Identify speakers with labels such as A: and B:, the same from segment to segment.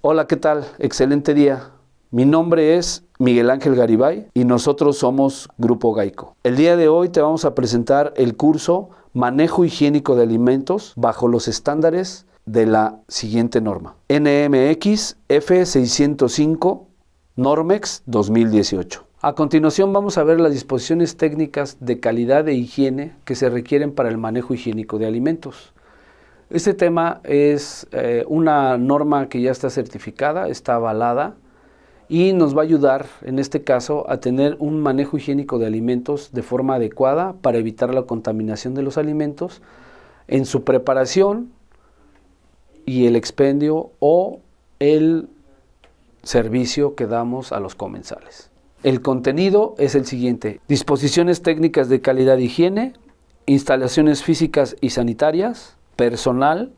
A: Hola, ¿qué tal? Excelente día. Mi nombre es Miguel Ángel Garibay y nosotros somos Grupo Geico. El día de hoy te vamos a presentar el curso Manejo Higiénico de Alimentos bajo los estándares de la siguiente norma. NMX F605 Normex 2018. A continuación vamos a ver las disposiciones técnicas de calidad e higiene que se requieren para el manejo higiénico de alimentos. Este tema es una norma que ya está certificada, está avalada y nos va a ayudar en este caso a tener un manejo higiénico de alimentos de forma adecuada para evitar la contaminación de los alimentos en su preparación y el expendio o el servicio que damos a los comensales. El contenido es el siguiente: disposiciones técnicas de calidad e higiene, instalaciones físicas y sanitarias, personal,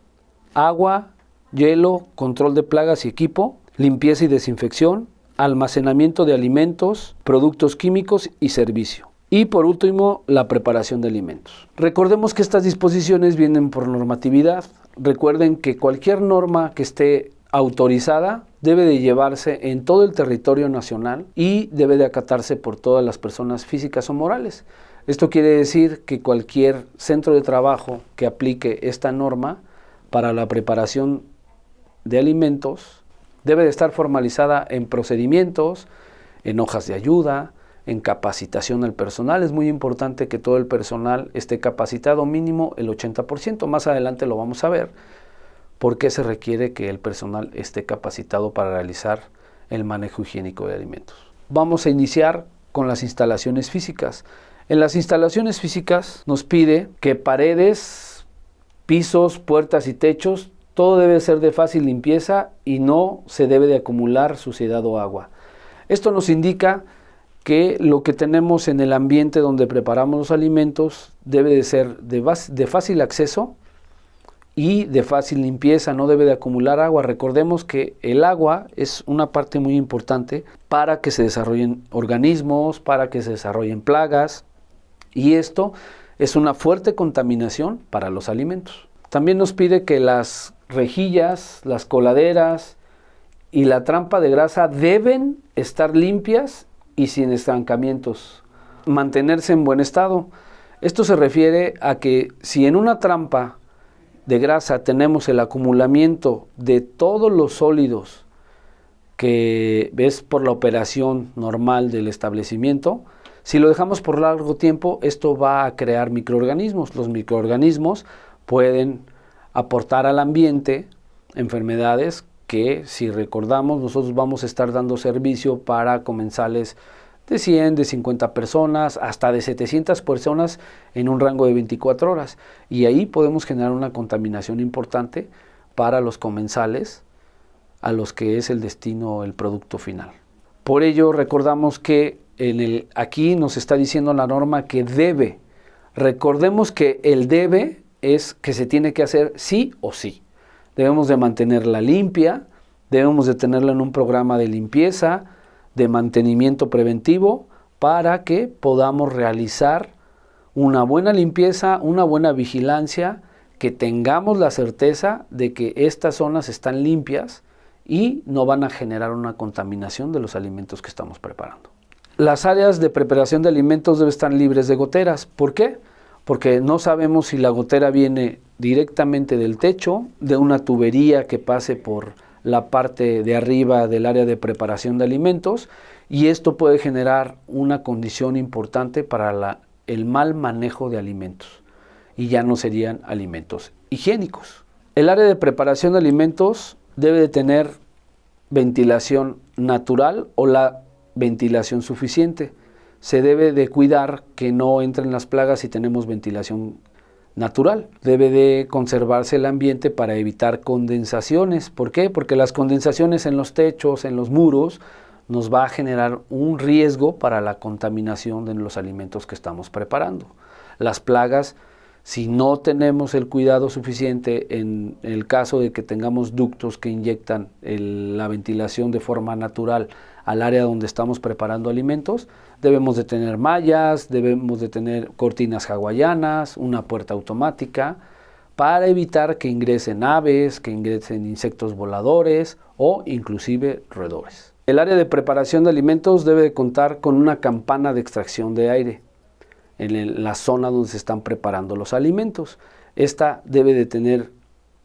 A: agua, hielo, control de plagas y equipo, limpieza y desinfección, almacenamiento de alimentos, productos químicos y servicio. Y por último, la preparación de alimentos. Recordemos que estas disposiciones vienen por normatividad. Recuerden que cualquier norma que esté autorizada debe de llevarse en todo el territorio nacional y debe de acatarse por todas las personas físicas o morales. Esto quiere decir que cualquier centro de trabajo que aplique esta norma para la preparación de alimentos debe de estar formalizada en procedimientos, en hojas de ayuda, en capacitación al personal. Es muy importante que todo el personal esté capacitado, mínimo el 80%. Más adelante lo vamos a ver. ¿Por qué se requiere que el personal esté capacitado para realizar el manejo higiénico de alimentos? Vamos a iniciar con las instalaciones físicas. En las instalaciones físicas nos pide que paredes, pisos, puertas y techos, todo debe ser de fácil limpieza y no se debe de acumular suciedad o agua. Esto nos indica que lo que tenemos en el ambiente donde preparamos los alimentos debe de ser de fácil acceso y de fácil limpieza, no debe de acumular agua. Recordemos que el agua es una parte muy importante para que se desarrollen organismos, para que se desarrollen plagas, y esto es una fuerte contaminación para los alimentos. También nos pide que las rejillas, las coladeras y la trampa de grasa deben estar limpias y sin estancamientos, mantenerse en buen estado. Esto se refiere a que si en una trampa de grasa tenemos el acumulamiento de todos los sólidos que ves por la operación normal del establecimiento, si lo dejamos por largo tiempo, esto va a crear microorganismos. Los microorganismos pueden aportar al ambiente enfermedades que, si recordamos, nosotros vamos a estar dando servicio para comensales de 100, de 50 personas, hasta de 700 personas en un rango de 24 horas. Y ahí podemos generar una contaminación importante para los comensales a los que es el destino, el producto final. Por ello, recordamos que aquí nos está diciendo la norma que debe. Recordemos que el debe es que se tiene que hacer sí o sí. Debemos de mantenerla limpia, debemos de tenerla en un programa de limpieza, de mantenimiento preventivo, para que podamos realizar una buena limpieza, una buena vigilancia, que tengamos la certeza de que estas zonas están limpias y no van a generar una contaminación de los alimentos que estamos preparando. Las áreas de preparación de alimentos deben estar libres de goteras. ¿Por qué? Porque no sabemos si la gotera viene directamente del techo, de una tubería que pase por la parte de arriba del área de preparación de alimentos, y esto puede generar una condición importante para el mal manejo de alimentos, y ya no serían alimentos higiénicos. El área de preparación de alimentos debe de tener ventilación natural o la ventilación suficiente. Se debe de cuidar que no entren las plagas si tenemos ventilación natural. Debe de conservarse el ambiente para evitar condensaciones. ¿Por qué? Porque las condensaciones en los techos, en los muros, nos va a generar un riesgo para la contaminación de los alimentos que estamos preparando. Las plagas, si no tenemos el cuidado suficiente en el caso de que tengamos ductos que inyectan la ventilación de forma natural al área donde estamos preparando alimentos, debemos de tener mallas, debemos de tener cortinas hawaianas, una puerta automática, para evitar que ingresen aves, que ingresen insectos voladores o inclusive roedores. El área de preparación de alimentos debe de contar con una campana de extracción de aire en la zona donde se están preparando los alimentos. Esta debe de tener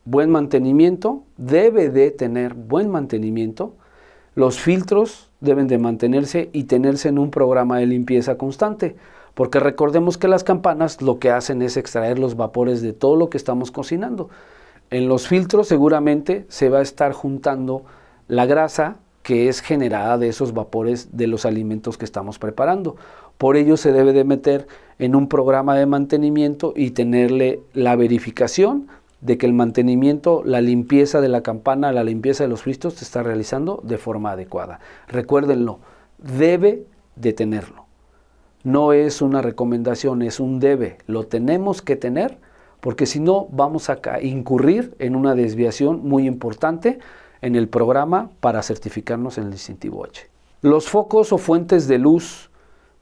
A: buen mantenimiento, Los filtros deben de mantenerse y tenerse en un programa de limpieza constante, porque recordemos que las campanas lo que hacen es extraer los vapores de todo lo que estamos cocinando. En los filtros seguramente se va a estar juntando la grasa que es generada de esos vapores de los alimentos que estamos preparando. Por ello se debe de meter en un programa de mantenimiento y tenerle la verificación de que el mantenimiento, la limpieza de la campana, la limpieza de los filtros se está realizando de forma adecuada. Recuérdenlo, debe de tenerlo. No es una recomendación, es un debe. Lo tenemos que tener porque si no vamos a incurrir en una desviación muy importante en el programa para certificarnos en el distintivo H. Los focos o fuentes de luz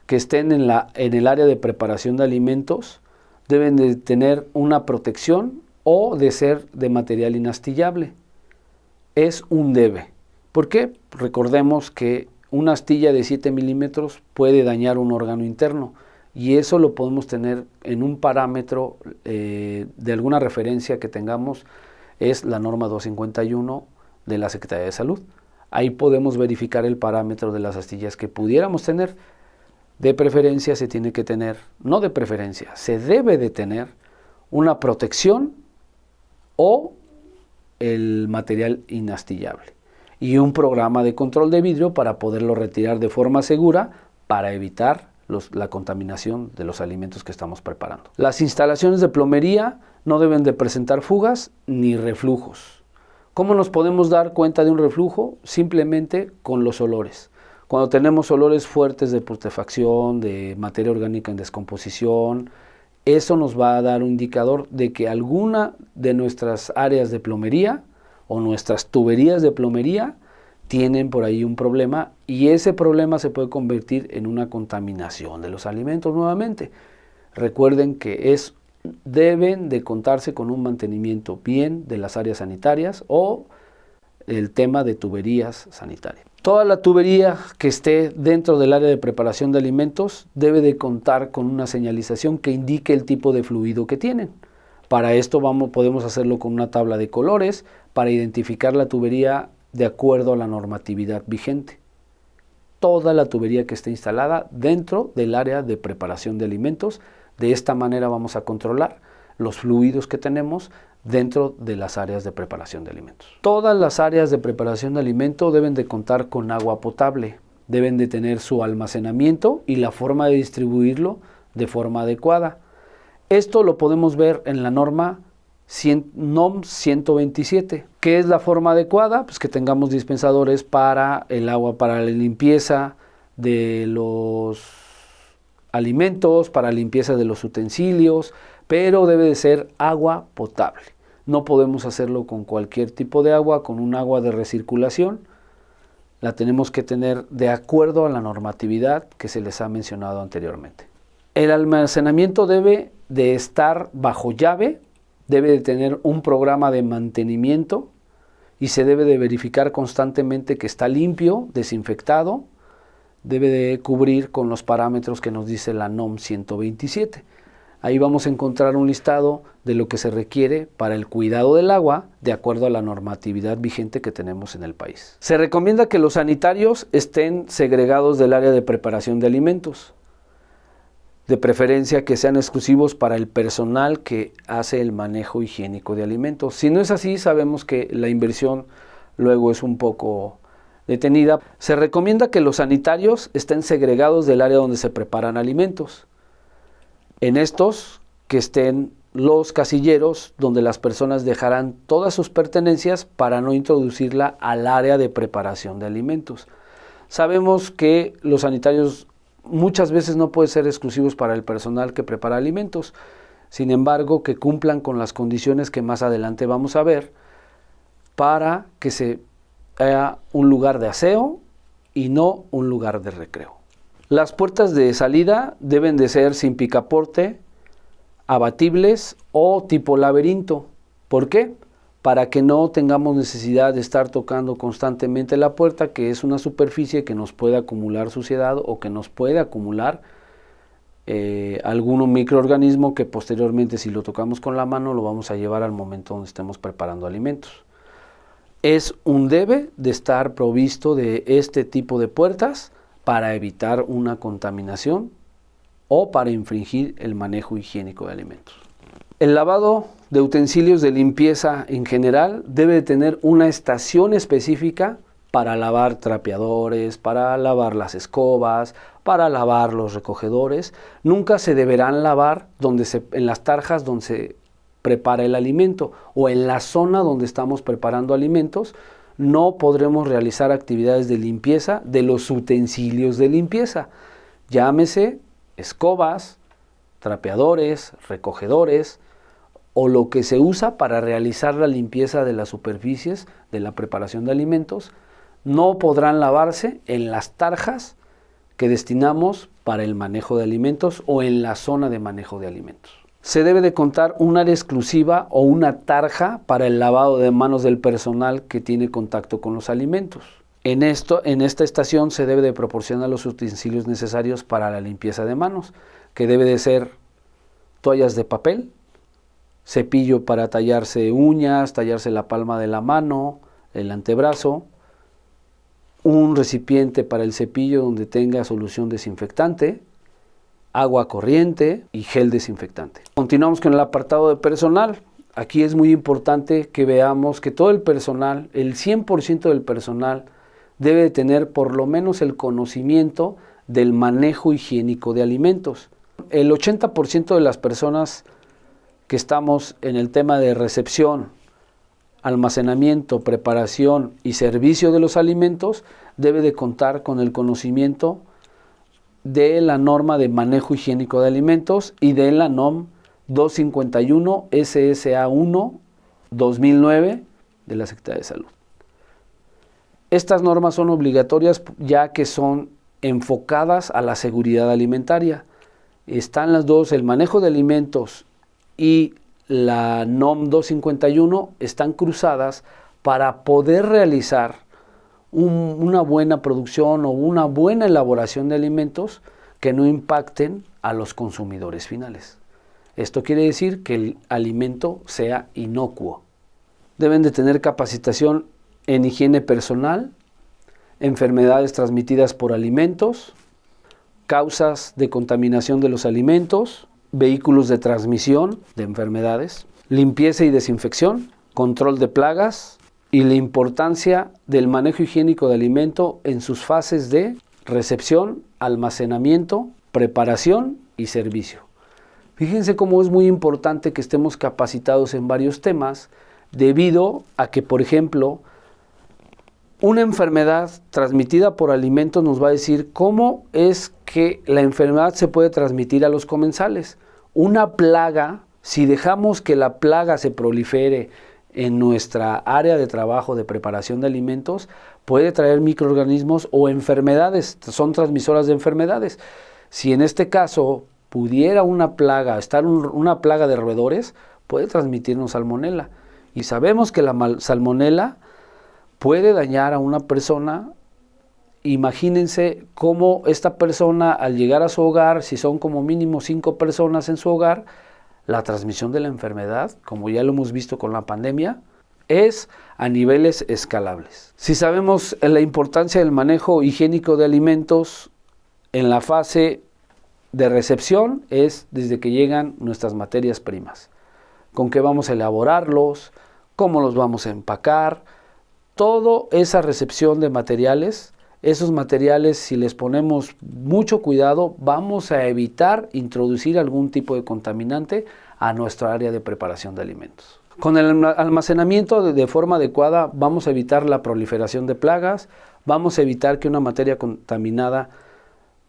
A: que estén en el área de preparación de alimentos deben de tener una protección o de ser de material inastillable. Es un debe. ¿Por qué? Recordemos que una astilla de 7 milímetros puede dañar un órgano interno y eso lo podemos tener en un parámetro de alguna referencia que tengamos, es la norma 251 de la Secretaría de Salud. Ahí podemos verificar el parámetro de las astillas que pudiéramos tener. De preferencia se tiene que tener, no de preferencia, se debe de tener una protección o el material inastillable y un programa de control de vidrio para poderlo retirar de forma segura para evitar la contaminación de los alimentos que estamos preparando. Las instalaciones de plomería no deben de presentar fugas ni reflujos. ¿Cómo nos podemos dar cuenta de un reflujo? Simplemente con los olores. Cuando tenemos olores fuertes de putrefacción, de materia orgánica en descomposición, eso nos va a dar un indicador de que alguna de nuestras áreas de plomería o nuestras tuberías de plomería tienen por ahí un problema y ese problema se puede convertir en una contaminación de los alimentos nuevamente. Recuerden que deben de contarse con un mantenimiento bien de las áreas sanitarias o el tema de tuberías sanitarias. Toda la tubería que esté dentro del área de preparación de alimentos debe de contar con una señalización que indique el tipo de fluido que tienen. Para esto podemos hacerlo con una tabla de colores para identificar la tubería de acuerdo a la normatividad vigente. Toda la tubería que esté instalada dentro del área de preparación de alimentos, de esta manera vamos a controlar los fluidos que tenemos dentro de las áreas de preparación de alimentos. Todas las áreas de preparación de alimentos deben de contar con agua potable, deben de tener su almacenamiento y la forma de distribuirlo de forma adecuada. Esto lo podemos ver en la norma NOM 127. ¿Qué es la forma adecuada? Pues que tengamos dispensadores para el agua, para la limpieza de los alimentos, para limpieza de los utensilios, pero debe de ser agua potable. No podemos hacerlo con cualquier tipo de agua, con un agua de recirculación. La tenemos que tener de acuerdo a la normatividad que se les ha mencionado anteriormente. El almacenamiento debe de estar bajo llave, debe de tener un programa de mantenimiento y se debe de verificar constantemente que está limpio, desinfectado. Debe de cubrir con los parámetros que nos dice la NOM 127. Ahí vamos a encontrar un listado de lo que se requiere para el cuidado del agua de acuerdo a la normatividad vigente que tenemos en el país. Se recomienda que los sanitarios estén segregados del área de preparación de alimentos, de preferencia que sean exclusivos para el personal que hace el manejo higiénico de alimentos. Si no es así, sabemos que la inversión luego es un poco detenida. Se recomienda que los sanitarios estén segregados del área donde se preparan alimentos. En estos, que estén los casilleros donde las personas dejarán todas sus pertenencias para no introducirla al área de preparación de alimentos. Sabemos que los sanitarios muchas veces no pueden ser exclusivos para el personal que prepara alimentos, sin embargo que cumplan con las condiciones que más adelante vamos a ver para que se haga un lugar de aseo y no un lugar de recreo. Las puertas de salida deben de ser sin picaporte, abatibles o tipo laberinto. ¿Por qué? Para que no tengamos necesidad de estar tocando constantemente la puerta, que es una superficie que nos puede acumular suciedad o que nos puede acumular algún microorganismo que posteriormente, si lo tocamos con la mano, lo vamos a llevar al momento donde estemos preparando alimentos. Es un debe de estar provisto de este tipo de puertas para evitar una contaminación o para infringir el manejo higiénico de alimentos. El lavado de utensilios de limpieza en general debe de tener una estación específica para lavar trapeadores, para lavar las escobas, para lavar los recogedores. Nunca se deberán lavar en las tarjas donde se prepara el alimento o en la zona donde estamos preparando alimentos. No podremos realizar actividades de limpieza de los utensilios de limpieza, llámese escobas, trapeadores, recogedores o lo que se usa para realizar la limpieza de las superficies de la preparación de alimentos. No podrán lavarse en las tarjas que destinamos para el manejo de alimentos o en la zona de manejo de alimentos. Se debe de contar un área exclusiva o una tarja para el lavado de manos del personal que tiene contacto con los alimentos. En esta estación se debe de proporcionar los utensilios necesarios para la limpieza de manos, que debe de ser toallas de papel, cepillo para tallarse uñas, tallarse la palma de la mano, el antebrazo, un recipiente para el cepillo donde tenga solución desinfectante, agua corriente y gel desinfectante. Continuamos con el apartado de personal. Aquí es muy importante que veamos que todo el personal, el 100% del personal, debe de tener por lo menos el conocimiento del manejo higiénico de alimentos. El 80% de las personas que estamos en el tema de recepción, almacenamiento, preparación y servicio de los alimentos debe de contar con el conocimiento de la norma de manejo higiénico de alimentos y de la NOM 251 SSA1 2009 de la Secretaría de Salud. Estas normas son obligatorias ya que son enfocadas a la seguridad alimentaria. Están las dos, el manejo de alimentos y la NOM 251 están cruzadas para poder realizar una buena producción o una buena elaboración de alimentos que no impacten a los consumidores finales. Esto quiere decir que el alimento sea inocuo. Deben de tener capacitación en higiene personal, enfermedades transmitidas por alimentos, causas de contaminación de los alimentos, vehículos de transmisión de enfermedades, limpieza y desinfección, control de plagas y la importancia del manejo higiénico de alimento en sus fases de recepción, almacenamiento, preparación y servicio. Fíjense cómo es muy importante que estemos capacitados en varios temas debido a que, por ejemplo, una enfermedad transmitida por alimentos nos va a decir cómo es que la enfermedad se puede transmitir a los comensales. Una plaga, si dejamos que la plaga se prolifere en nuestra área de trabajo de preparación de alimentos, puede traer microorganismos o enfermedades, son transmisoras de enfermedades. Si en este caso pudiera una plaga, una plaga de roedores, puede transmitirnos salmonela. Y sabemos que la salmonela puede dañar a una persona. Imagínense cómo esta persona al llegar a su hogar, si son como mínimo 5 personas en su hogar, la transmisión de la enfermedad, como ya lo hemos visto con la pandemia, es a niveles escalables. Si sabemos la importancia del manejo higiénico de alimentos en la fase de recepción, es desde que llegan nuestras materias primas, con qué vamos a elaborarlos, cómo los vamos a empacar, toda esa recepción de materiales. Esos materiales, si les ponemos mucho cuidado, vamos a evitar introducir algún tipo de contaminante a nuestra área de preparación de alimentos. Con el almacenamiento de forma adecuada vamos a evitar la proliferación de plagas, vamos a evitar que una materia contaminada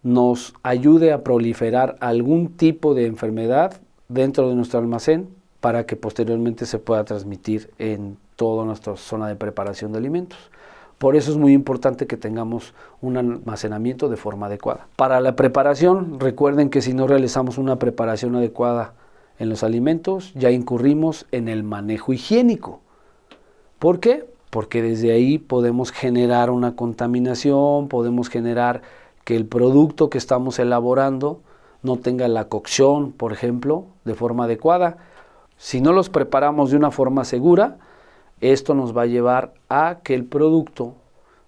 A: nos ayude a proliferar algún tipo de enfermedad dentro de nuestro almacén para que posteriormente se pueda transmitir en toda nuestra zona de preparación de alimentos. Por eso es muy importante que tengamos un almacenamiento de forma adecuada. Para la preparación, recuerden que si no realizamos una preparación adecuada en los alimentos, ya incurrimos en el manejo higiénico. ¿Por qué? Porque desde ahí podemos generar una contaminación, podemos generar que el producto que estamos elaborando no tenga la cocción, por ejemplo, de forma adecuada. Si no los preparamos de una forma segura, esto nos va a llevar a que el producto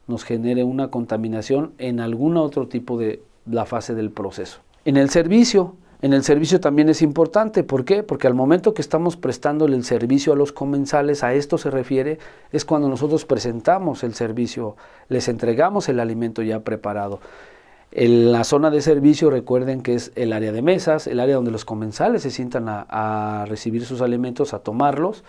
A: nos genere una contaminación en algún otro tipo de la fase del proceso. En el servicio también es importante. ¿Por qué? Porque al momento que estamos prestándole el servicio a los comensales, a esto se refiere, es cuando nosotros presentamos el servicio, les entregamos el alimento ya preparado. En la zona de servicio, recuerden que es el área de mesas, el área donde los comensales se sientan a recibir sus alimentos, a tomarlos.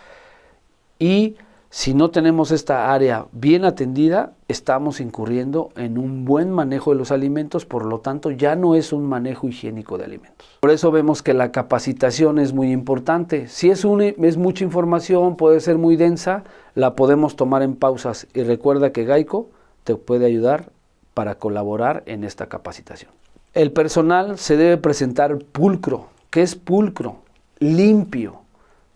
A: Y si no tenemos esta área bien atendida, estamos incurriendo en un buen manejo de los alimentos, por lo tanto ya no es un manejo higiénico de alimentos. Por eso vemos que la capacitación es muy importante. Si es mucha información, puede ser muy densa, la podemos tomar en pausas. Y recuerda que Geico te puede ayudar para colaborar en esta capacitación. El personal se debe presentar pulcro. ¿Qué es pulcro? Limpio.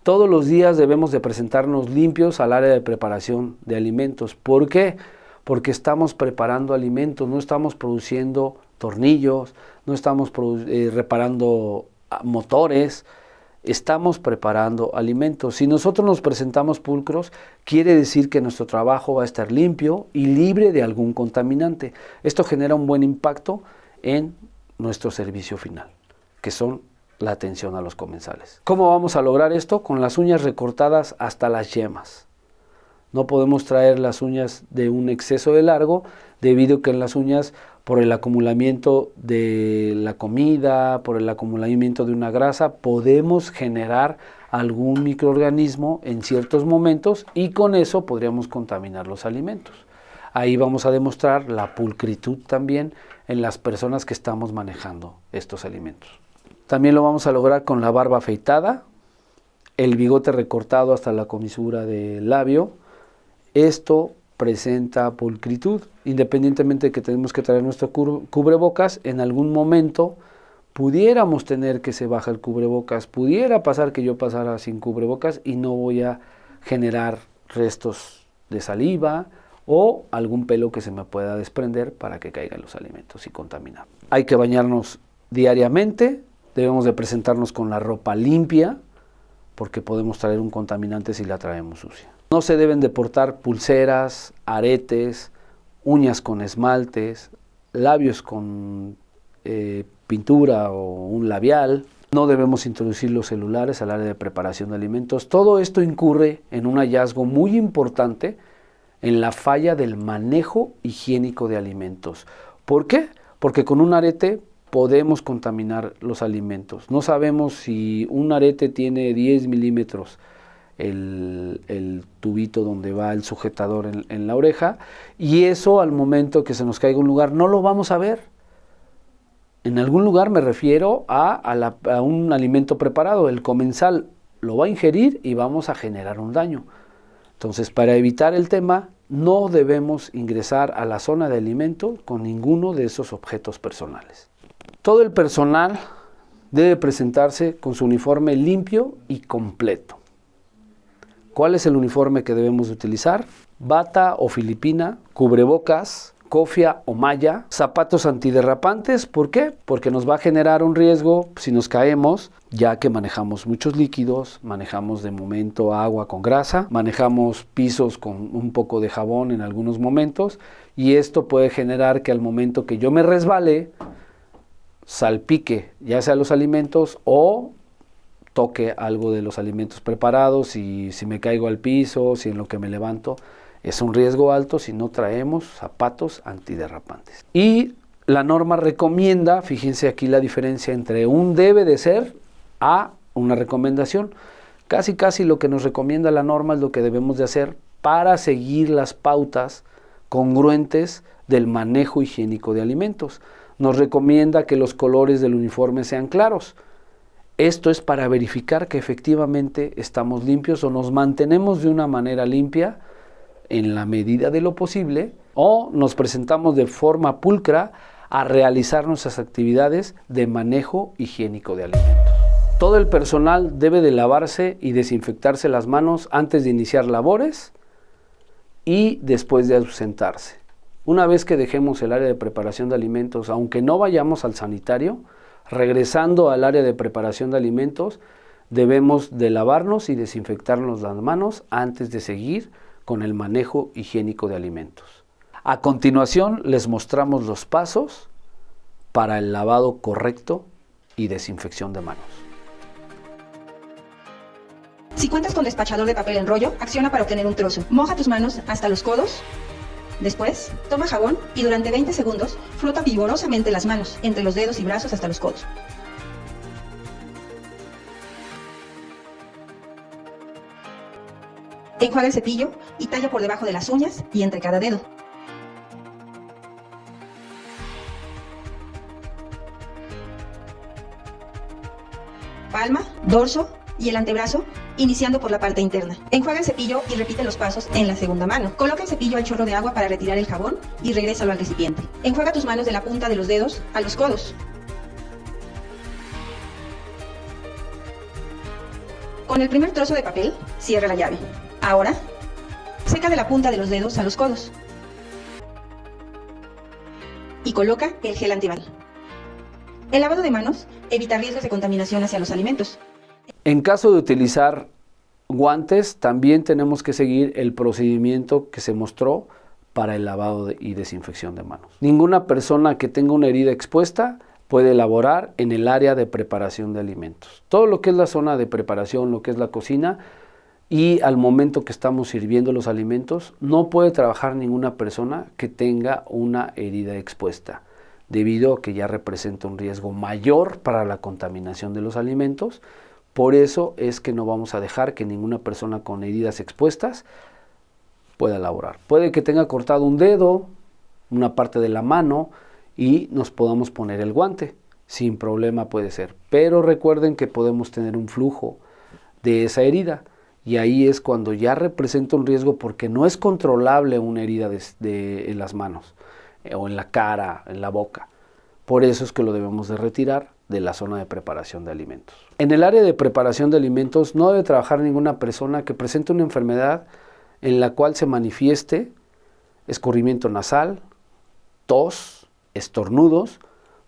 A: Todos los días debemos de presentarnos limpios al área de preparación de alimentos. ¿Por qué? Porque estamos preparando alimentos, no estamos produciendo tornillos, no estamos reparando motores, estamos preparando alimentos. Si nosotros nos presentamos pulcros, quiere decir que nuestro trabajo va a estar limpio y libre de algún contaminante. Esto genera un buen impacto en nuestro servicio final, que son la atención a los comensales. ¿Cómo vamos a lograr esto? Con las uñas recortadas hasta las yemas. No podemos traer las uñas de un exceso de largo, debido a que en las uñas, por el acumulamiento de la comida, por el acumulamiento de una grasa, podemos generar algún microorganismo en ciertos momentos y con eso podríamos contaminar los alimentos. Ahí vamos a demostrar la pulcritud también en las personas que estamos manejando estos alimentos. También lo vamos a lograr con la barba afeitada, el bigote recortado hasta la comisura del labio. Esto presenta pulcritud, independientemente de que tenemos que traer nuestro cubrebocas. En algún momento pudiéramos tener que se baja el cubrebocas, pudiera pasar que yo pasara sin cubrebocas y no voy a generar restos de saliva o algún pelo que se me pueda desprender para que caigan los alimentos y contaminar. Hay que bañarnos diariamente. Debemos de presentarnos con la ropa limpia, porque podemos traer un contaminante si la traemos sucia. No se deben de portar pulseras, aretes, uñas con esmaltes, labios con pintura o un labial. No debemos introducir los celulares al área de preparación de alimentos. Todo esto incurre en un hallazgo muy importante en la falla del manejo higiénico de alimentos. ¿Por qué? Porque con un arete podemos contaminar los alimentos. No sabemos si un arete tiene 10 milímetros el tubito donde va el sujetador en la oreja, y eso al momento que se nos caiga un lugar no lo vamos a ver. En algún lugar me refiero a un alimento preparado. El comensal lo va a ingerir y vamos a generar un daño. Entonces, para evitar el tema, no debemos ingresar a la zona de alimento con ninguno de esos objetos personales. Todo el personal debe presentarse con su uniforme limpio y completo. ¿Cuál es el uniforme que debemos utilizar? Bata o filipina, cubrebocas, cofia o malla, zapatos antiderrapantes. ¿Por qué? Porque nos va a generar un riesgo si nos caemos, ya que manejamos muchos líquidos, manejamos de momento agua con grasa, manejamos pisos con un poco de jabón en algunos momentos, y esto puede generar que al momento que yo me resbale, salpique ya sea los alimentos o toque algo de los alimentos preparados, y si me caigo al piso, si en lo que me levanto, es un riesgo alto si no traemos zapatos antiderrapantes. Y la norma recomienda, fíjense aquí la diferencia entre un debe de ser a una recomendación. Casi lo que nos recomienda la norma es lo que debemos de hacer para seguir las pautas congruentes del manejo higiénico de alimentos. Nos recomienda que los colores del uniforme sean claros. Esto es para verificar que efectivamente estamos limpios o nos mantenemos de una manera limpia en la medida de lo posible, o nos presentamos de forma pulcra a realizar nuestras actividades de manejo higiénico de alimentos. Todo el personal debe de lavarse y desinfectarse las manos antes de iniciar labores y después de ausentarse. Una vez que dejemos el área de preparación de alimentos, aunque no vayamos al sanitario, regresando al área de preparación de alimentos, debemos de lavarnos y desinfectarnos las manos antes de seguir con el manejo higiénico de alimentos. A continuación les mostramos los pasos para el lavado correcto y desinfección de manos.
B: Si cuentas con despachador de papel en rollo, acciona para obtener un trozo. Moja tus manos hasta los codos. Después, toma jabón y durante 20 segundos frota vigorosamente las manos, entre los dedos y brazos hasta los codos. Enjuaga el cepillo y talla por debajo de las uñas y entre cada dedo. Palma, dorso y el antebrazo, iniciando por la parte interna. Enjuaga el cepillo y repite los pasos en la segunda mano. Coloca el cepillo al chorro de agua para retirar el jabón y regrésalo al recipiente. Enjuaga tus manos de la punta de los dedos a los codos. Con el primer trozo de papel, cierra la llave. Ahora, seca de la punta de los dedos a los codos. Y coloca el gel antibac. El lavado de manos evita riesgos de contaminación hacia los alimentos.
A: En caso de utilizar guantes, también tenemos que seguir el procedimiento que se mostró para el lavado y desinfección de manos. Ninguna persona que tenga una herida expuesta puede laborar en el área de preparación de alimentos. Todo lo que es la zona de preparación, lo que es la cocina, y al momento que estamos sirviendo los alimentos, no puede trabajar ninguna persona que tenga una herida expuesta, debido a que ya representa un riesgo mayor para la contaminación de los alimentos. Por eso es que no vamos a dejar que ninguna persona con heridas expuestas pueda laborar. Puede que tenga cortado un dedo, una parte de la mano, y nos podamos poner el guante. Sin problema puede ser. Pero recuerden que podemos tener un flujo de esa herida. Y ahí es cuando ya representa un riesgo, porque no es controlable una herida en las manos, o en la cara, en la boca. Por eso es que lo debemos de retirar de la zona de preparación de alimentos. En el área de preparación de alimentos no debe trabajar ninguna persona que presente una enfermedad en la cual se manifieste escurrimiento nasal, tos, estornudos,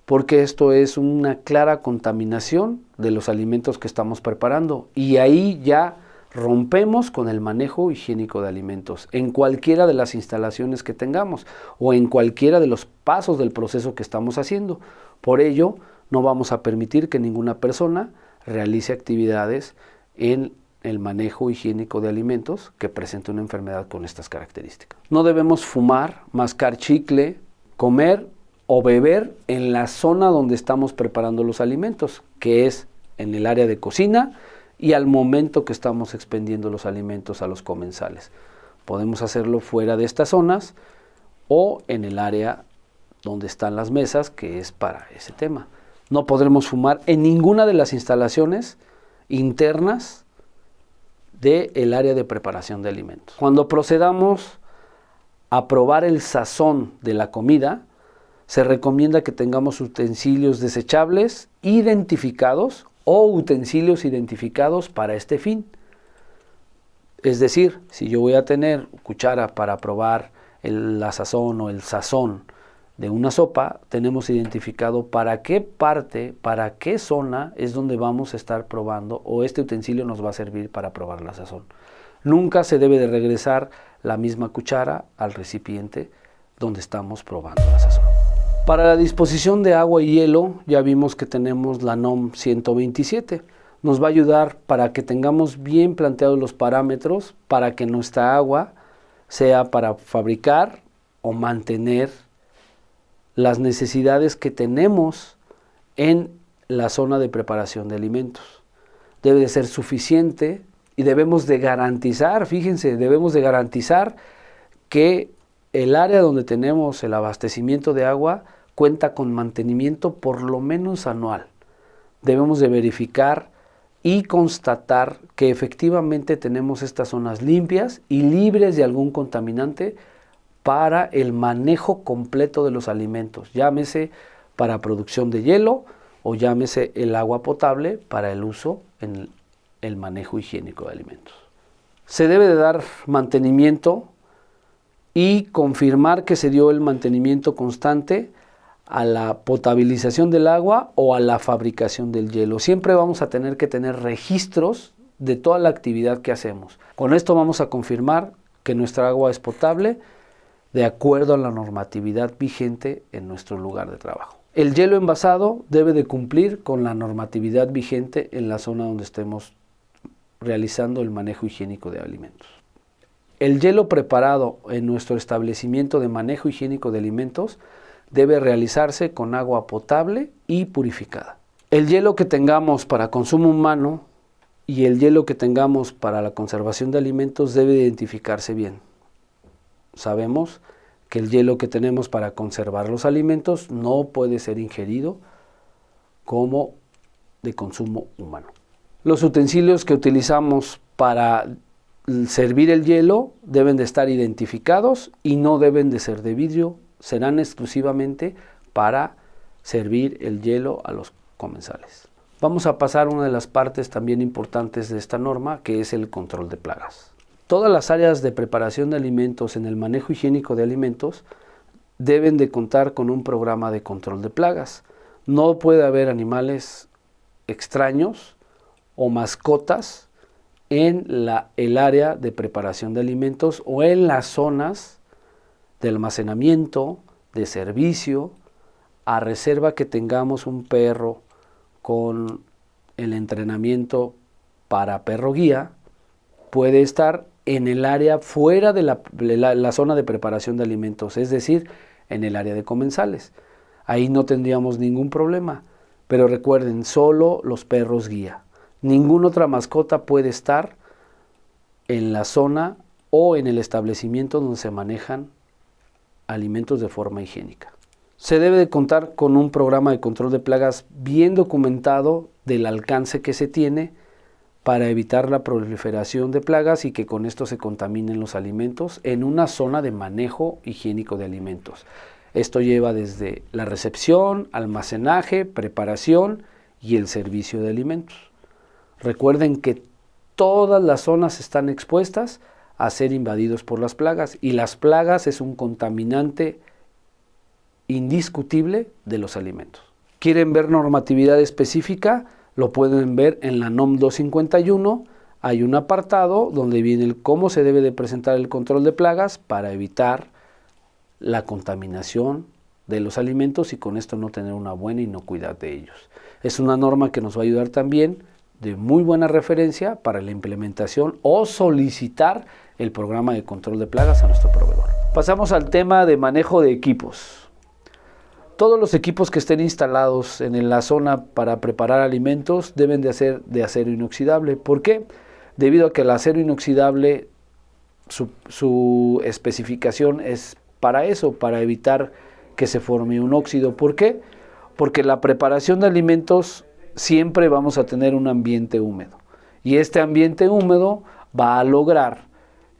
A: porque esto es una clara contaminación de los alimentos que estamos preparando. Y ahí ya rompemos con el manejo higiénico de alimentos en cualquiera de las instalaciones que tengamos o en cualquiera de los pasos del proceso que estamos haciendo. Por ello, no vamos a permitir que ninguna persona realice actividades en el manejo higiénico de alimentos que presente una enfermedad con estas características. No debemos fumar, mascar chicle, comer o beber en la zona donde estamos preparando los alimentos, que es en el área de cocina y al momento que estamos expendiendo los alimentos a los comensales. Podemos hacerlo fuera de estas zonas o en el área donde están las mesas, que es para ese tema. No podremos fumar en ninguna de las instalaciones internas del área de preparación de alimentos. Cuando procedamos a probar el sazón de la comida, se recomienda que tengamos utensilios desechables identificados o utensilios identificados para este fin. Es decir, si yo voy a tener cuchara para probar la sazón o el sazón de una sopa, tenemos identificado para qué parte, para qué zona es donde vamos a estar probando, o este utensilio nos va a servir para probar la sazón. Nunca se debe de regresar la misma cuchara al recipiente donde estamos probando la sazón. Para la disposición de agua y hielo, ya vimos que tenemos la NOM 127. Nos va a ayudar para que tengamos bien planteados los parámetros para que nuestra agua sea para fabricar o mantener las necesidades que tenemos en la zona de preparación de alimentos. Debe de ser suficiente y debemos de garantizar, fíjense, debemos de garantizar que el área donde tenemos el abastecimiento de agua cuenta con mantenimiento por lo menos anual. Debemos de verificar y constatar que efectivamente tenemos estas zonas limpias y libres de algún contaminante para el manejo completo de los alimentos, llámese para producción de hielo o llámese el agua potable para el uso en el manejo higiénico de alimentos. Se debe de dar mantenimiento y confirmar que se dio el mantenimiento constante a la potabilización del agua o a la fabricación del hielo. Siempre vamos a tener que tener registros de toda la actividad que hacemos. Con esto vamos a confirmar que nuestra agua es potable de acuerdo a la normatividad vigente en nuestro lugar de trabajo. El hielo envasado debe de cumplir con la normatividad vigente en la zona donde estemos realizando el manejo higiénico de alimentos. El hielo preparado en nuestro establecimiento de manejo higiénico de alimentos debe realizarse con agua potable y purificada. El hielo que tengamos para consumo humano y el hielo que tengamos para la conservación de alimentos debe identificarse bien. Sabemos que el hielo que tenemos para conservar los alimentos no puede ser ingerido como de consumo humano. Los utensilios que utilizamos para servir el hielo deben de estar identificados y no deben de ser de vidrio, serán exclusivamente para servir el hielo a los comensales. Vamos a pasar a una de las partes también importantes de esta norma, que es el control de plagas. Todas las áreas de preparación de alimentos en el manejo higiénico de alimentos deben de contar con un programa de control de plagas. No puede haber animales extraños o mascotas en el área de preparación de alimentos o en las zonas de almacenamiento, de servicio, a reserva que tengamos un perro con el entrenamiento para perro guía, puede estar en el área fuera de la zona de preparación de alimentos, es decir, en el área de comensales. Ahí no tendríamos ningún problema, pero recuerden, solo los perros guía. Ninguna otra mascota puede estar en la zona o en el establecimiento donde se manejan alimentos de forma higiénica. Se debe de contar con un programa de control de plagas bien documentado del alcance que se tiene para evitar la proliferación de plagas y que con esto se contaminen los alimentos en una zona de manejo higiénico de alimentos. Esto lleva desde la recepción, almacenaje, preparación y el servicio de alimentos. Recuerden que todas las zonas están expuestas a ser invadidos por las plagas y las plagas es un contaminante indiscutible de los alimentos. ¿Quieren ver normatividad específica? Lo pueden ver en la NOM 251. Hay un apartado donde viene el cómo se debe de presentar el control de plagas para evitar la contaminación de los alimentos y con esto no tener una buena inocuidad de ellos. Es una norma que nos va a ayudar también de muy buena referencia para la implementación o solicitar el programa de control de plagas a nuestro proveedor. Pasamos al tema de manejo de equipos. Todos los equipos que estén instalados en la zona para preparar alimentos deben de ser de acero inoxidable. ¿Por qué? Debido a que el acero inoxidable, su especificación es para eso, para evitar que se forme un óxido. ¿Por qué? Porque la preparación de alimentos siempre vamos a tener un ambiente húmedo. Y este ambiente húmedo va a lograr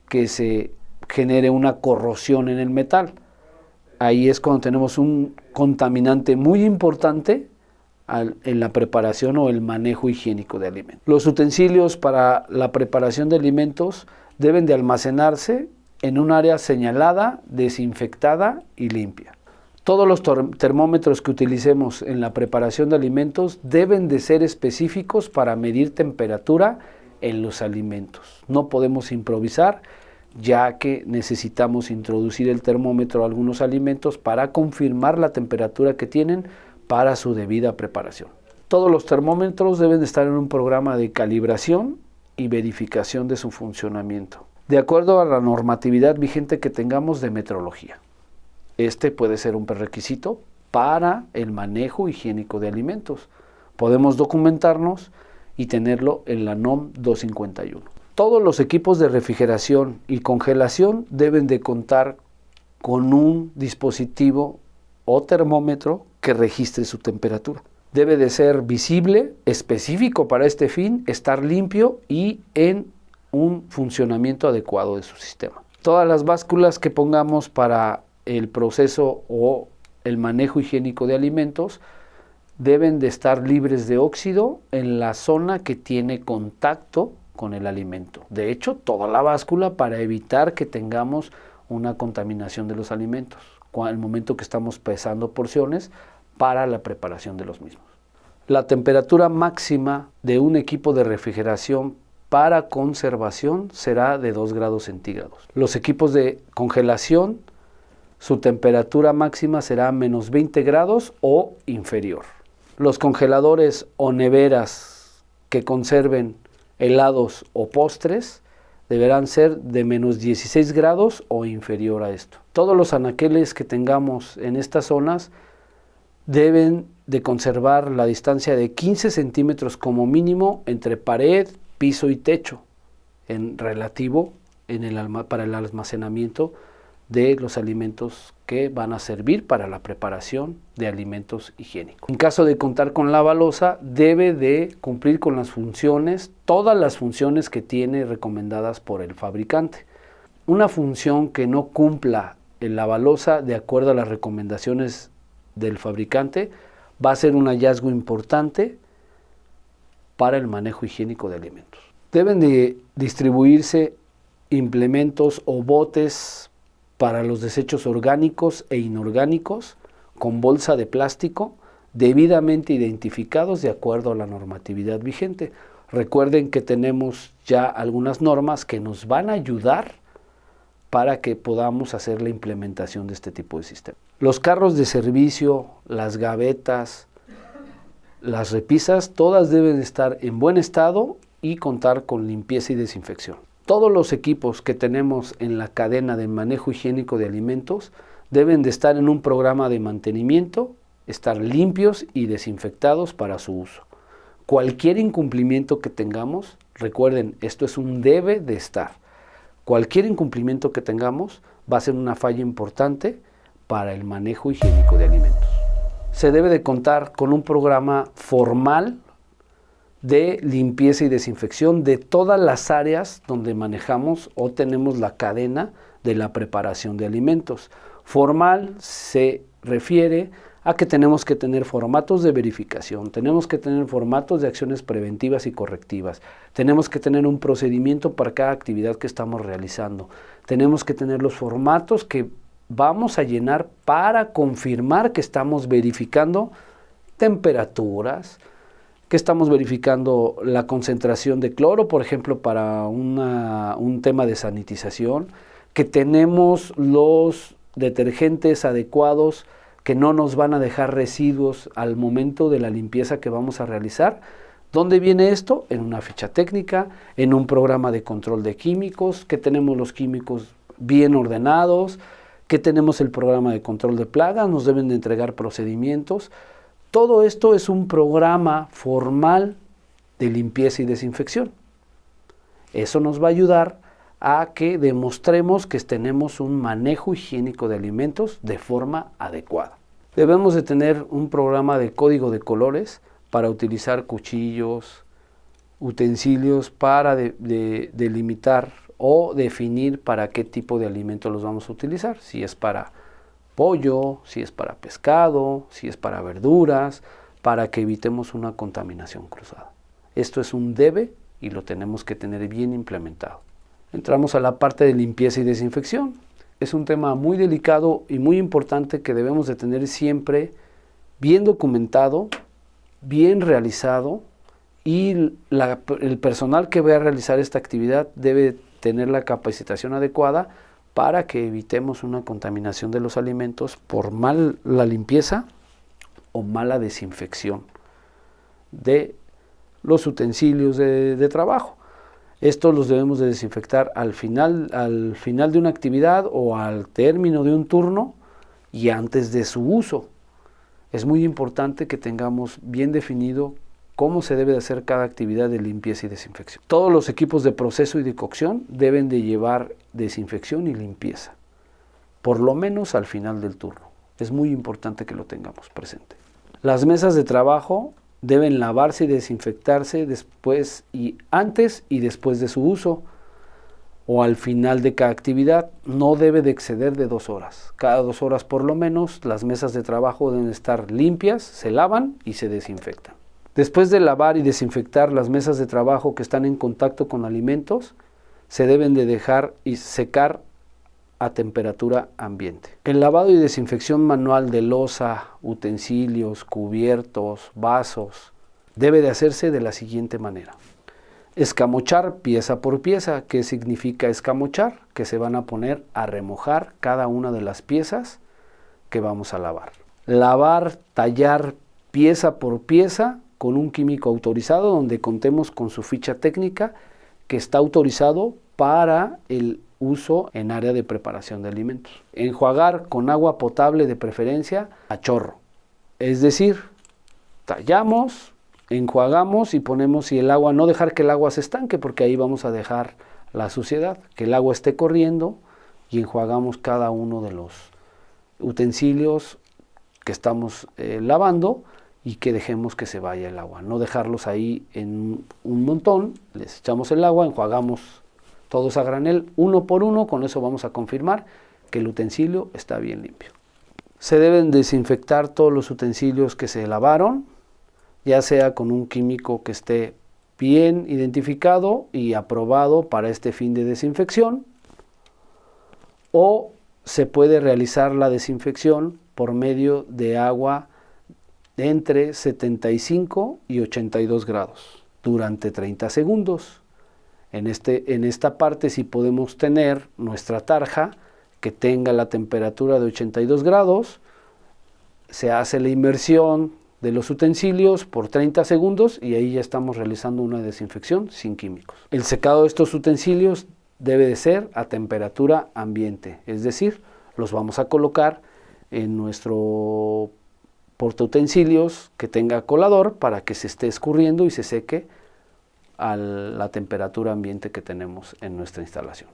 A: que se genere una corrosión en el metal. Ahí es cuando tenemos un contaminante muy importante en la preparación o el manejo higiénico de alimentos. Los utensilios para la preparación de alimentos deben de almacenarse en un área señalada, desinfectada y limpia. Todos los termómetros que utilicemos en la preparación de alimentos deben de ser específicos para medir temperatura en los alimentos. No podemos improvisar, ya que necesitamos introducir el termómetro a algunos alimentos para confirmar la temperatura que tienen para su debida preparación. Todos los termómetros deben de estar en un programa de calibración y verificación de su funcionamiento, de acuerdo a la normatividad vigente que tengamos de metrología. Este puede ser un prerequisito para el manejo higiénico de alimentos. Podemos documentarnos y tenerlo en la NOM 251. Todos los equipos de refrigeración y congelación deben de contar con un dispositivo o termómetro que registre su temperatura. Debe de ser visible, específico para este fin, estar limpio y en un funcionamiento adecuado de su sistema. Todas las básculas que pongamos para el proceso o el manejo higiénico de alimentos deben de estar libres de óxido en la zona que tiene contacto con el alimento. De hecho, toda la báscula para evitar que tengamos una contaminación de los alimentos al momento que estamos pesando porciones para la preparación de los mismos. La temperatura máxima de un equipo de refrigeración para conservación será de 2 grados centígrados. Los equipos de congelación, su temperatura máxima será menos 20 grados o inferior. Los congeladores o neveras que conserven helados o postres deberán ser de menos 16 grados o inferior a esto. Todos los anaqueles que tengamos en estas zonas deben de conservar la distancia de 15 centímetros como mínimo entre pared, piso y techo, en relativo para el almacenamiento de los alimentos que van a servir para la preparación de alimentos higiénicos. En caso de contar con la balosa, debe de cumplir con las funciones, todas las funciones que tiene recomendadas por el fabricante. Una función que no cumpla en la balosa de acuerdo a las recomendaciones del fabricante va a ser un hallazgo importante para el manejo higiénico de alimentos. Deben de distribuirse implementos o botes para los desechos orgánicos e inorgánicos con bolsa de plástico debidamente identificados de acuerdo a la normatividad vigente. Recuerden que tenemos ya algunas normas que nos van a ayudar para que podamos hacer la implementación de este tipo de sistema. Los carros de servicio, las gavetas, las repisas, todas deben estar en buen estado y contar con limpieza y desinfección. Todos los equipos que tenemos en la cadena de manejo higiénico de alimentos deben de estar en un programa de mantenimiento, estar limpios y desinfectados para su uso. Cualquier incumplimiento que tengamos, recuerden, esto es un debe de estar. Cualquier incumplimiento que tengamos va a ser una falla importante para el manejo higiénico de alimentos. Se debe de contar con un programa formal de limpieza y desinfección de todas las áreas donde manejamos o tenemos la cadena de la preparación de alimentos. Formal se refiere a que tenemos que tener formatos de verificación, tenemos que tener formatos de acciones preventivas y correctivas, tenemos que tener un procedimiento para cada actividad que estamos realizando, tenemos que tener los formatos que vamos a llenar para confirmar que estamos verificando temperaturas, que estamos verificando la concentración de cloro, por ejemplo, para un tema de sanitización, que tenemos los detergentes adecuados que no nos van a dejar residuos al momento de la limpieza que vamos a realizar. ¿Dónde viene esto? En una ficha técnica, en un programa de control de químicos, que tenemos los químicos bien ordenados, que tenemos el programa de control de plagas, nos deben de entregar procedimientos. Todo esto es un programa formal de limpieza y desinfección. Eso nos va a ayudar a que demostremos que tenemos un manejo higiénico de alimentos de forma adecuada. Debemos de tener un programa de código de colores para utilizar cuchillos, utensilios para delimitar o definir para qué tipo de alimento los vamos a utilizar, si es para pollo, si es para pescado, si es para verduras, para que evitemos una contaminación cruzada. Esto es un debe y lo tenemos que tener bien implementado. Entramos a la parte de limpieza y desinfección. Es un tema muy delicado y muy importante que debemos de tener siempre bien documentado, bien realizado, y el personal que vaya a realizar esta actividad debe tener la capacitación adecuada para que evitemos una contaminación de los alimentos por mala limpieza o mala desinfección de los utensilios de trabajo. Estos los debemos de desinfectar al final de una actividad o al término de un turno y antes de su uso. Es muy importante que tengamos bien definido cómo se debe de hacer cada actividad de limpieza y desinfección. Todos los equipos de proceso y de cocción deben de llevar desinfección y limpieza, por lo menos al final del turno. Es muy importante que lo tengamos presente. Las mesas de trabajo deben lavarse y desinfectarse después y antes y después de su uso. o al final de cada actividad. No debe de exceder de 2 horas. Cada 2 horas por lo menos las mesas de trabajo deben estar limpias, se lavan y se desinfectan. Después de lavar y desinfectar las mesas de trabajo que están en contacto con alimentos, se deben de dejar y secar a temperatura ambiente. El lavado y desinfección manual de loza, utensilios, cubiertos, vasos, debe de hacerse de la siguiente manera. Escamochar pieza por pieza. ¿Qué significa escamochar? Que se van a poner a remojar cada una de las piezas que vamos a lavar. Lavar, tallar pieza por pieza con un químico autorizado donde contemos con su ficha técnica que está autorizado para el uso en área de preparación de alimentos. Enjuagar con agua potable de preferencia a chorro. Es decir, tallamos, enjuagamos y ponemos, si el agua, no dejar que el agua se estanque porque ahí vamos a dejar la suciedad, que el agua esté corriendo y enjuagamos cada uno de los utensilios que estamos lavando y que dejemos que se vaya el agua, no dejarlos ahí en un montón, les echamos el agua, enjuagamos todos a granel, uno por uno, con eso vamos a confirmar que el utensilio está bien limpio. Se deben desinfectar todos los utensilios que se lavaron, ya sea con un químico que esté bien identificado y aprobado para este fin de desinfección, o se puede realizar la desinfección por medio de agua de entre 75 y 82 grados durante 30 segundos. En esta parte sí podemos tener nuestra tarja que tenga la temperatura de 82 grados, se hace la inmersión de los utensilios por 30 segundos y ahí ya estamos realizando una desinfección sin químicos. El secado de estos utensilios debe de ser a temperatura ambiente, es decir, los vamos a colocar en nuestro portautensilios que tenga colador para que se esté escurriendo y se seque a la temperatura ambiente que tenemos en nuestra instalación.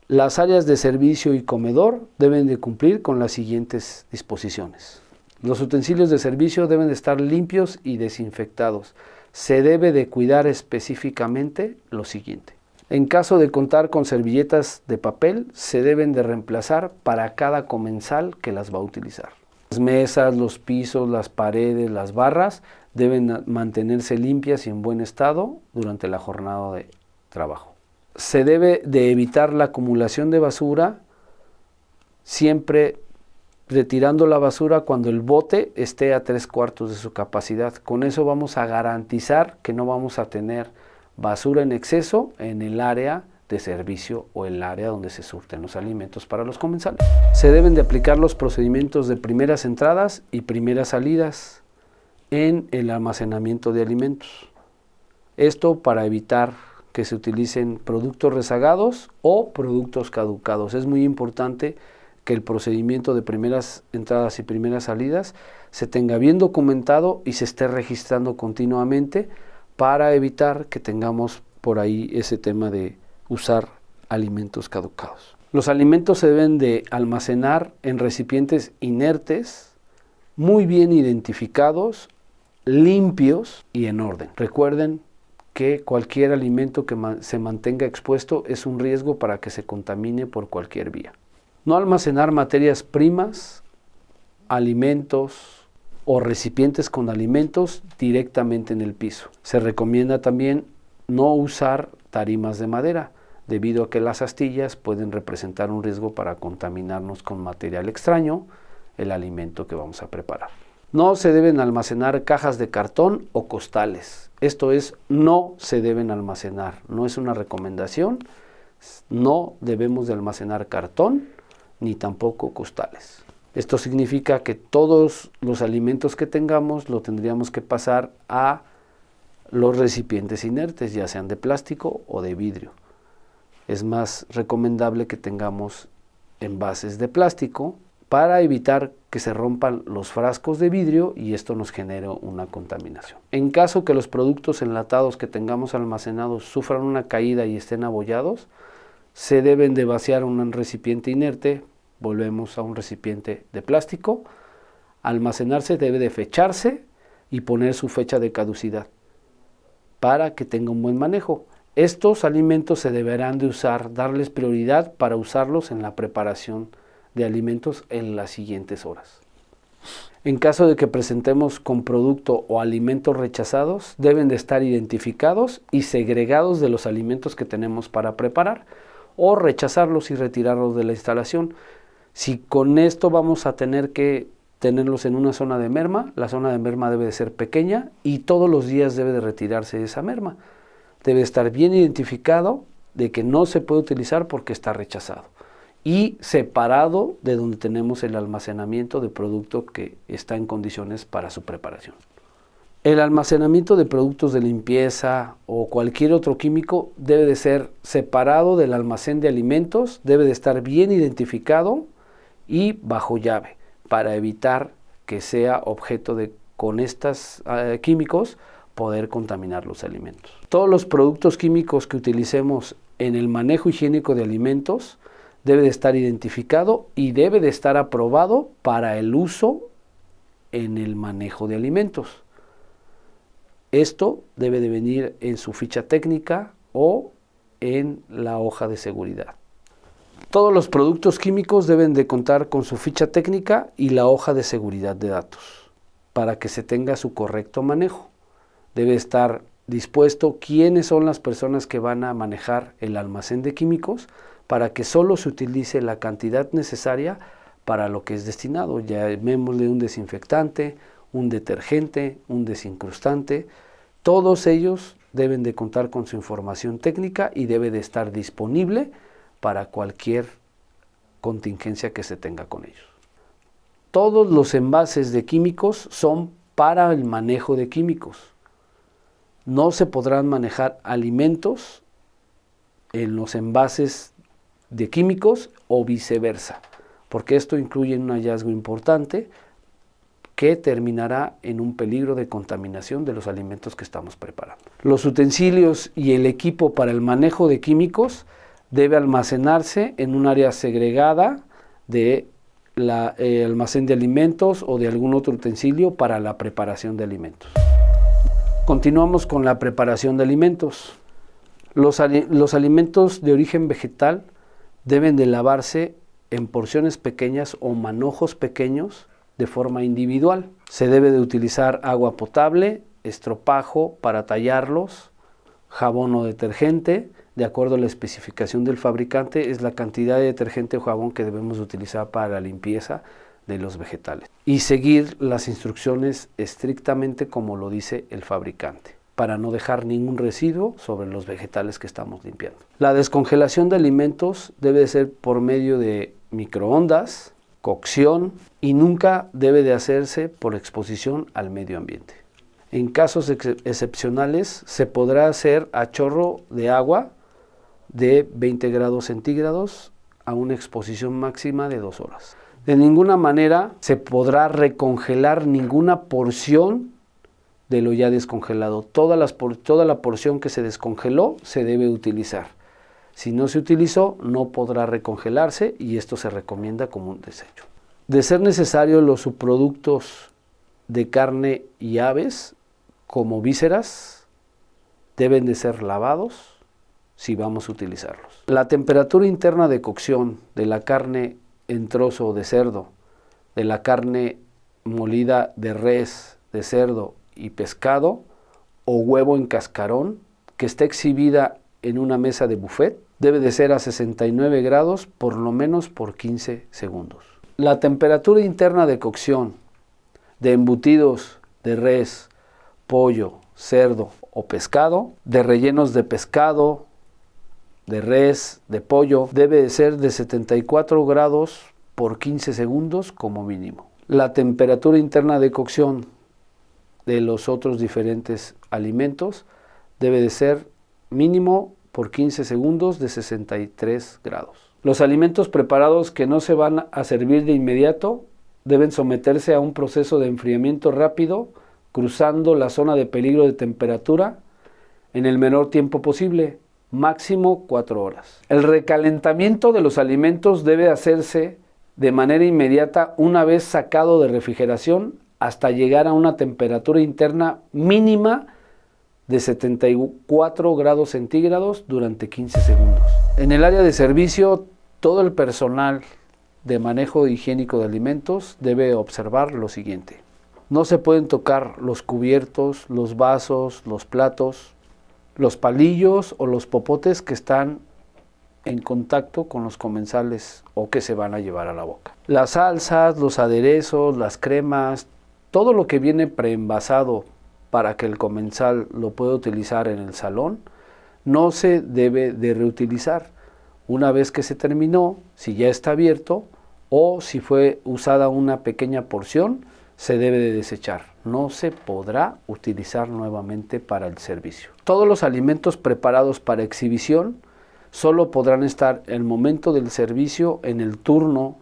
A: Las áreas de servicio y comedor deben de cumplir con las siguientes disposiciones. Los utensilios de servicio deben de estar limpios y desinfectados. Se debe de cuidar específicamente lo siguiente. En caso de contar con servilletas de papel, se deben de reemplazar para cada comensal que las va a utilizar. Las mesas, los pisos, las paredes, las barras deben mantenerse limpias y en buen estado durante la jornada de trabajo. Se debe de evitar la acumulación de basura, siempre retirando la basura cuando el bote esté a 3/4 de su capacidad. Con eso vamos a garantizar que no vamos a tener basura en exceso en el área de servicio o el área donde se surten los alimentos para los comensales. Se deben de aplicar los procedimientos de primeras entradas y primeras salidas en el almacenamiento de alimentos. Esto para evitar que se utilicen productos rezagados o productos caducados. Es muy importante que el procedimiento de primeras entradas y primeras salidas se tenga bien documentado y se esté registrando continuamente para evitar que tengamos por ahí ese tema de usar alimentos caducados. Los alimentos se deben de almacenar en recipientes inertes, muy bien identificados, limpios y en orden. Recuerden que cualquier alimento que se mantenga expuesto es un riesgo para que se contamine por cualquier vía. No almacenar materias primas, alimentos o recipientes con alimentos directamente en el piso. Se recomienda también no usar tarimas de madera, debido a que las astillas pueden representar un riesgo para contaminarnos con material extraño el alimento que vamos a preparar. No se deben almacenar cajas de cartón o costales. Esto es, no se deben almacenar. No es una recomendación. No debemos de almacenar cartón ni tampoco costales. Esto significa que todos los alimentos que tengamos lo tendríamos que pasar a los recipientes inertes, ya sean de plástico o de vidrio. Es más recomendable que tengamos envases de plástico para evitar que se rompan los frascos de vidrio y esto nos genere una contaminación. En caso que los productos enlatados que tengamos almacenados sufran una caída y estén abollados, se deben de vaciar un recipiente inerte, volvemos a un recipiente de plástico, almacenarse debe de fecharse y poner su fecha de caducidad para que tenga un buen manejo. Estos alimentos se deberán de usar, darles prioridad para usarlos en la preparación de alimentos en las siguientes horas. En caso de que presentemos con producto o alimentos rechazados, deben de estar identificados y segregados de los alimentos que tenemos para preparar, o rechazarlos y retirarlos de la instalación. Si con esto vamos a tener que tenerlos en una zona de merma, la zona de merma debe de ser pequeña y todos los días debe de retirarse esa merma. Debe estar bien identificado de que no se puede utilizar porque está rechazado y separado de donde tenemos el almacenamiento de producto que está en condiciones para su preparación. El almacenamiento de productos de limpieza o cualquier otro químico debe de ser separado del almacén de alimentos, debe de estar bien identificado y bajo llave para evitar que sea objeto de, con estos químicos, poder contaminar los alimentos. Todos los productos químicos que utilicemos en el manejo higiénico de alimentos debe de estar identificado y debe de estar aprobado para el uso en el manejo de alimentos. Esto debe de venir en su ficha técnica o en la hoja de seguridad. Todos los productos químicos deben de contar con su ficha técnica y la hoja de seguridad de datos para que se tenga su correcto manejo. Debe estar dispuesto quiénes son las personas que van a manejar el almacén de químicos para que solo se utilice la cantidad necesaria para lo que es destinado. Llamémosle un desinfectante, un detergente, un desincrustante. Todos ellos deben de contar con su información técnica y debe de estar disponible para cualquier contingencia que se tenga con ellos. Todos los envases de químicos son para el manejo de químicos. No se podrán manejar alimentos en los envases de químicos o viceversa, porque esto incluye un hallazgo importante que terminará en un peligro de contaminación de los alimentos que estamos preparando. Los utensilios y el equipo para el manejo de químicos debe almacenarse en un área segregada de almacén de alimentos o de algún otro utensilio para la preparación de alimentos. Continuamos con la preparación de alimentos. Los alimentos de origen vegetal deben de lavarse en porciones pequeñas o manojos pequeños de forma individual. Se debe de utilizar agua potable, estropajo para tallarlos, jabón o detergente, de acuerdo a la especificación del fabricante, es la cantidad de detergente o jabón que debemos utilizar para la limpieza de los vegetales. Y seguir las instrucciones estrictamente como lo dice el fabricante, para no dejar ningún residuo sobre los vegetales que estamos limpiando. La descongelación de alimentos debe de ser por medio de microondas, cocción y nunca debe de hacerse por exposición al medio ambiente. En casos excepcionales se podrá hacer a chorro de agua de 20 grados centígrados a una exposición máxima de 2 horas. De ninguna manera se podrá recongelar ninguna porción de lo ya descongelado. Toda la porción que se descongeló se debe utilizar. Si no se utilizó, no podrá recongelarse y esto se recomienda como un desecho. De ser necesario, los subproductos de carne y aves, como vísceras, deben de ser lavados si vamos a utilizarlos. La temperatura interna de cocción de la carne en trozo de cerdo, de la carne molida de res, de cerdo y pescado o huevo en cascarón que esté exhibida en una mesa de buffet debe de ser a 69 grados por lo menos por 15 segundos. La temperatura interna de cocción de embutidos de res, pollo, cerdo o pescado, de rellenos de pescado, de res, de pollo, debe de ser de 74 grados por 15 segundos como mínimo. La temperatura interna de cocción de los otros diferentes alimentos debe de ser mínimo por 15 segundos de 63 grados. Los alimentos preparados que no se van a servir de inmediato deben someterse a un proceso de enfriamiento rápido, cruzando la zona de peligro de temperatura en el menor tiempo posible, máximo 4 horas. El recalentamiento de los alimentos debe hacerse de manera inmediata una vez sacado de refrigeración hasta llegar a una temperatura interna mínima de 74 grados centígrados durante 15 segundos. En el área de servicio, todo el personal de manejo higiénico de alimentos debe observar lo siguiente. No se pueden tocar los cubiertos, los vasos, los platos, los palillos o los popotes que están en contacto con los comensales o que se van a llevar a la boca. Las salsas, los aderezos, las cremas, todo lo que viene preenvasado para que el comensal lo pueda utilizar en el salón, no se debe de reutilizar. Una vez que se terminó, si ya está abierto o si fue usada una pequeña porción, se debe de desechar. No se podrá utilizar nuevamente para el servicio. Todos los alimentos preparados para exhibición solo podrán estar en el momento del servicio en el turno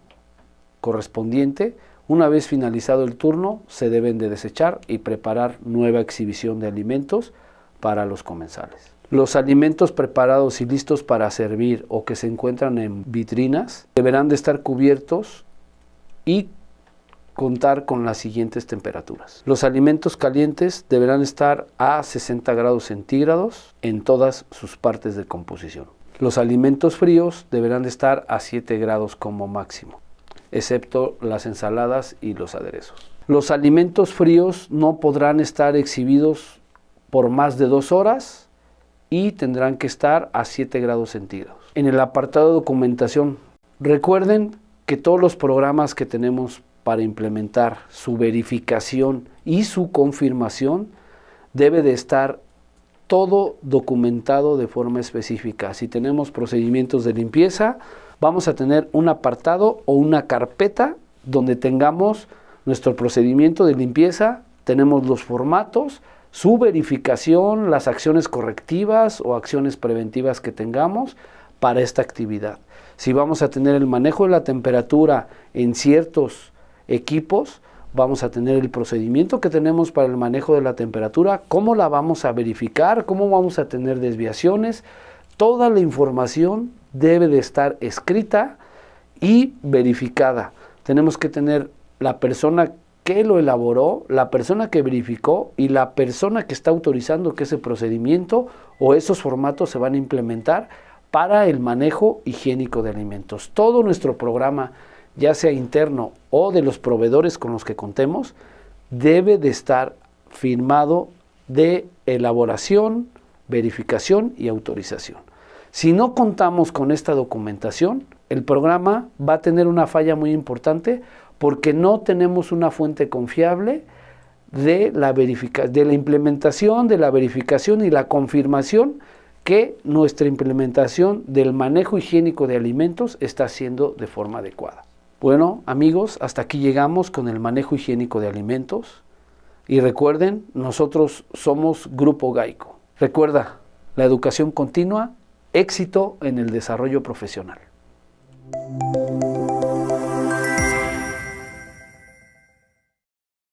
A: correspondiente. Una vez finalizado el turno, se deben de desechar y preparar nueva exhibición de alimentos para los comensales. Los alimentos preparados y listos para servir o que se encuentran en vitrinas deberán de estar cubiertos y contar con las siguientes temperaturas. Los alimentos calientes deberán estar a 60 grados centígrados en todas sus partes de composición. Los alimentos fríos deberán de estar a 7 grados como máximo, excepto las ensaladas y los aderezos. Los alimentos fríos no podrán estar exhibidos por más de 2 horas y tendrán que estar a 7 grados centígrados. En el apartado de documentación, recuerden que todos los programas que tenemos para implementar su verificación y su confirmación debe de estar todo documentado de forma específica. Si tenemos procedimientos de limpieza, vamos a tener un apartado o una carpeta donde tengamos nuestro procedimiento de limpieza, tenemos los formatos, su verificación, las acciones correctivas o acciones preventivas que tengamos para esta actividad. Si vamos a tener el manejo de la temperatura en ciertos equipos, vamos a tener el procedimiento que tenemos para el manejo de la temperatura, cómo la vamos a verificar, cómo vamos a tener desviaciones. Toda la información debe de estar escrita y verificada. Tenemos que tener la persona que lo elaboró, la persona que verificó y la persona que está autorizando que ese procedimiento o esos formatos se van a implementar para el manejo higiénico de alimentos. Todo nuestro programa, ya sea interno o de los proveedores con los que contemos, debe de estar firmado de elaboración, verificación y autorización. Si no contamos con esta documentación, el programa va a tener una falla muy importante porque no tenemos una fuente confiable de la implementación, de la verificación y la confirmación que nuestra implementación del manejo higiénico de alimentos está haciendo de forma adecuada. Bueno, amigos, hasta aquí llegamos con el manejo higiénico de alimentos. Y recuerden, nosotros somos Grupo Gaico. Recuerda, la educación continua, éxito en el desarrollo profesional.